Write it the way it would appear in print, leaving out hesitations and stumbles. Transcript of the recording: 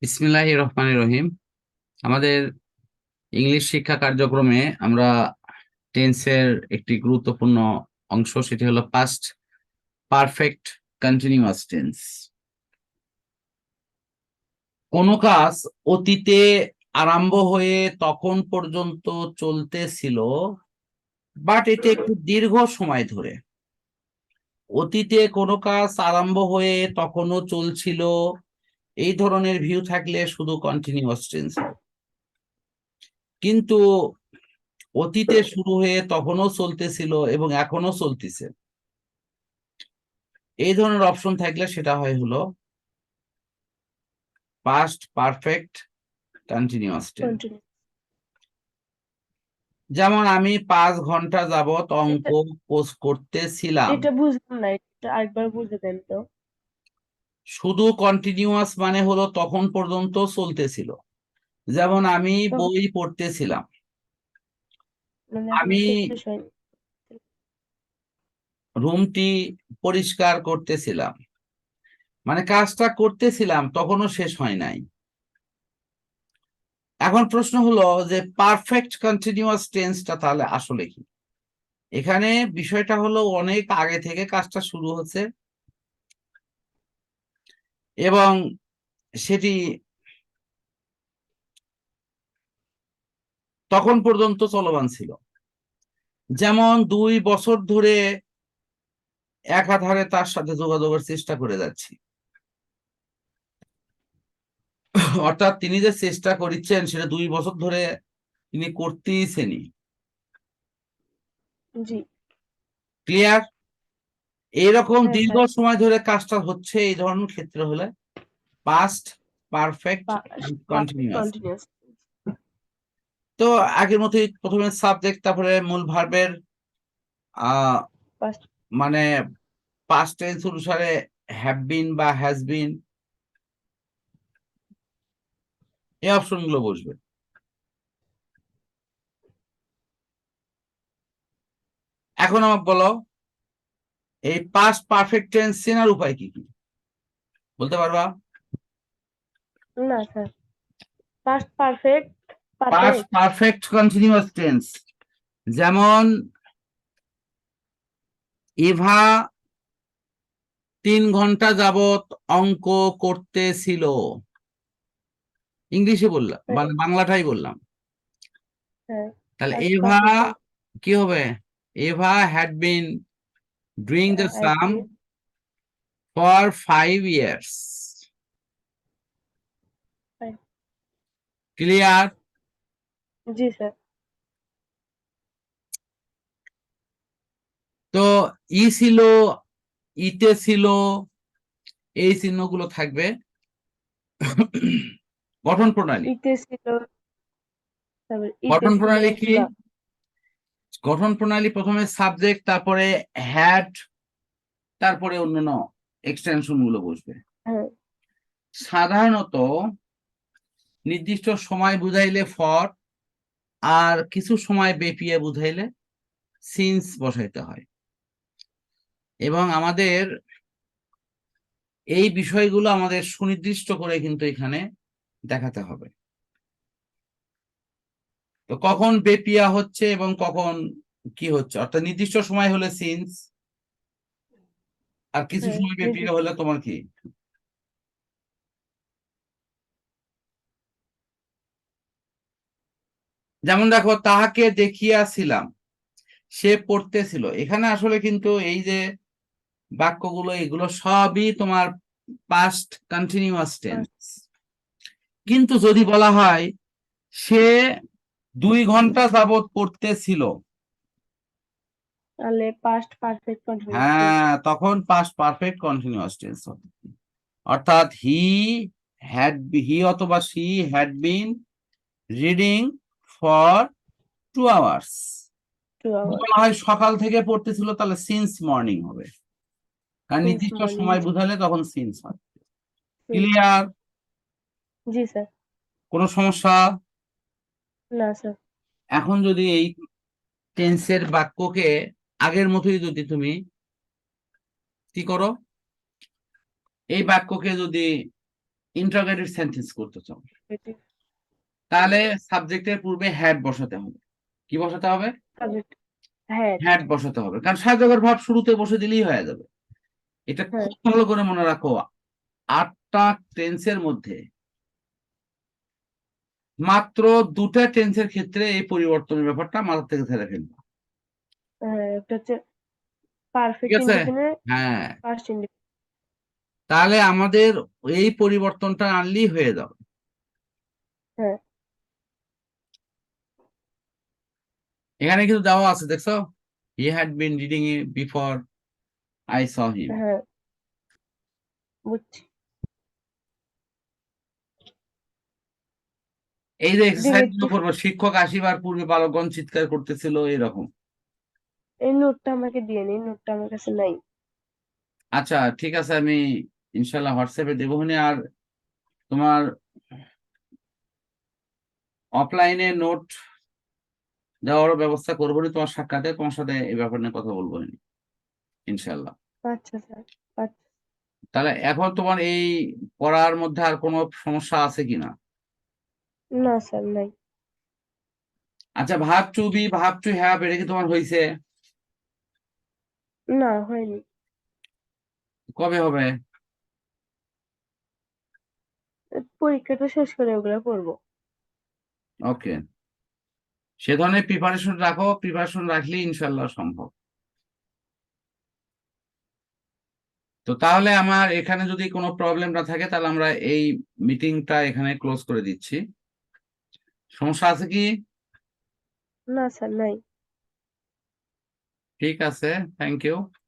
বিসমিল্লাহির রহমানির রহিম। আমাদের ইংলিশ শিক্ষা কার্যক্রমে আমরা টেন্সের একটি গুরুত্বপূর্ণ অংশ, সেটি হলো পাস্ট পারফেক্ট কন্টিনিউয়াস টেন্স। কোনো কাজ অতীতে আরম্ভ হয়ে তখন পর্যন্ত চলতেছিল, বাট এটা একটু দীর্ঘ সময় ধরে। অতীতে কোনো কাজ আরম্ভ হয়ে তখনও চলছিল, এই ধরনের ভিউ থাকলে শুধু কন্টিনিউয়াস টেন্স হবে। কিন্তু অতীতে শুরু হয়ে তখনও চলতেছিল এবং এখনো চলতেছে, এই ধরনের অপশন থাকলে সেটা হয় হলো পাস্ট পারফেক্ট কন্টিনিউয়াস টেন্স। যেমন আমি 5 ঘন্টা যাবত অঙ্ক করতেছিলাম। এটা বুঝলাম না, এটা আরেকবার বুঝে দেন তো। শুধু কন্টিনিউয়াস মানে হলো তখন পর্যন্ত চলতেছিল। যেমন আমি বই পড়তেছিলাম, মানে আমি শেষ হয়নি। রুমটি পরিষ্কার করতেছিলাম, মানে কাজটা করতেছিলাম, তখনও শেষ হয় নাই। এখন প্রশ্ন হলো যে পারফেক্ট কন্টিনিউয়াস টেন্সটা তাহলে আসলে কি? এখানে বিষয়টা হলো অনেক আগে থেকে কাজটা শুরু হচ্ছে এবং সেটি তখন পর্যন্ত চলমান ছিল। যেমন 2 বছর ধরে একাধারে তার সাথে যোগাযোগের চেষ্টা করে যাচ্ছি, অর্থাৎ তিনি যে চেষ্টা করেছেন সেটা 2 বছর ধরে তিনি করতেইছেনি। জি, ক্লিয়ার? এইরকম হ্যাঁ দীর্ঘ স্যার। সময় ধরে কাজটা হচ্ছে, এই ধরনের ক্ষেত্রে হলে পাস্ট পারফেক্ট কন্টিনিউয়াস। কন্টিনিউয়াস। তো আগের মতোই প্রথমে সাবজেক্ট, তারপরে মূল ভার্বের মানে পাস্ট টেন্স অনুসারে হ্যাভ বিন বা হ্যাজ বিন, এই অপশন গুলো বসবে। এখন আমাকে বলো, এই পাস্ট পারফেক্ট টেন্স চেনার উপায় কি কি বলতে পারবা? না sir, past perfect past perfect continuous tense, যেমন ইভা 3 ঘন্টা যাবত অঙ্ক করতেছিল। ইংলিশে বললাম, মানে বাংলাটাই বললাম। তাহলে এভা কি হবে? Eva had been doing the same for 5 years। Clear? জি স্যার। তো ই ছিল, ইতে ছিল, এই চিহ্নগুলো থাকবে। গঠন প্রণালী, ইতে ছিল, গঠন প্রণালী কি? গঠন প্রণালী প্রথমে সাবজেক্ট, তারপরে হ্যাড, তারপরে অন্যান্য এক্সটেনশন গুলো বসবে। সাধারণত নির্দিষ্ট সময় বুঝাইলে ফর, আর কিছু সময় বেপিয়ে বুঝাইলে সিন্স বসাইতে হয়। এবং আমাদের এই বিষয়গুলো আমাদের সুনির্দিষ্ট করে কিন্তু এখানে দেখাতে হবে। তো কখন বেপিয়া হচ্ছে এবং কখন কি হচ্ছে, অর্থাৎ নির্দিষ্ট সময় হলে সিন্স, আর কিছু সময় বেপিয়া হলে তোমার কি? যেমন দেখো, তাহাকে দেখিয়াছিলাম, সে পড়তেছিল। এখানে আসলে কিন্তু এই যে বাক্যগুলো, এগুলো সবই তোমার পাস্ট কন্টিনিউয়াস টেন্স। কিন্তু যদি বলা হয় সে 2 ঘন্টা যাবত পড়তেছিল, তাহলে পাস্ট পারফেক্ট কন্টিনিউয়াস। হ্যাঁ, তখন পাস্ট পারফেক্ট কন্টিনিউয়াস টেন্স হবে। অর্থাৎ হি অথবা she had been reading for 2 hours। বলা হয় সকাল থেকে পড়তেছিল, তাহলে সিন্স মর্নিং হবে, কারণ নির্দিষ্ট সময় বুঝালে তখন সিন্স হয়। ক্লিয়ার? জি স্যার। কোনো সমস্যা? না স্যার। এখন যদি এই টেন্সের বাক্যকে আগের মতোই যদি তুমি কি করো, এই বাক্যকে যদি ইন্টারোগেটিভ সেন্টেন্স করতে চাও, Negative. তাহলে সাবজেক্টের পূর্বে হ্যাড বসাতে হবে। কি বসাতে হবে? Subject. Had. হ্যাড বসাতে হবে, কারণ সাহায্যকার ভাব শুরুতে বসে দিলেই হয়ে যাবে। এটা হ্যাঁ। খুব ভালো করে মনে রাখো, 8টা টেন্সের মধ্যে মাত্র 2টা টেন্সের ক্ষেত্রে এই পরিবর্তনের ব্যাপারটা মাথা থেকে ফেলে ফেলবে। একটা হচ্ছে ঠিক পারফেক্ট আছে? ইন্ডিপেন্ডেন্ট, হ্যাঁ, পাস্ট ইন্ডিপেন্ডেন্ট। তাহলে আমাদের এই পরিবর্তনটা আনলেই হয়ে যাবে। হ্যাঁ। এখানে কিন্তু দেওয়া আছে, দেখছো, he had been reading it before I saw him. হ্যাঁ, বুঝছি। এই যে এক্সারসাইজ গুলো Negative. করবো, শিক্ষক আসিবার পূর্বে বালকগণ চিৎকার করতেছিল, এরকম। এই নোটটা আমাকে দিয়ে নি, নোটটা আমার কাছে নাই। আচ্ছা ঠিক আছে, আমি ইনশাল্লাহ হোয়াটসঅ্যাপে দেবো। আর তোমার অফলাইনে নোট দেওয়ার ব্যবস্থা করবো নি, তোমার সাক্ষাতে তোমার সাথে এই ব্যাপার নিয়ে কথা বলবো নি, ইনশাল্লাহ। আচ্ছা স্যার, আচ্ছা। তাহলে এখন তোমার এই পড়ার মধ্যে আর কোনো সমস্যা আছে কিনা? না স্যার, নাই। আচ্ছা, ভাব টু বি, ভাব টু হ্যাভ, এটা কি তোমার হয়েছে? না, হয়নি। কবে হবে? পরীক্ষাটা শেষ করে ওগুলা পড়বো। ওকে, সে ধরনের প্রিপারেশন রাখো, প্রিপারেশন রাখলে ইনশাল্লাহ সম্ভব। তো তাহলে আমার এখানে যদি কোনো প্রবলেম না থাকে, তাহলে আমরা এই মিটিংটা এখানে ক্লোজ করে দিচ্ছি। সমস্যা আছে কি? না স্যার, নাই। ঠিক আছে, থ্যাংক ইউ।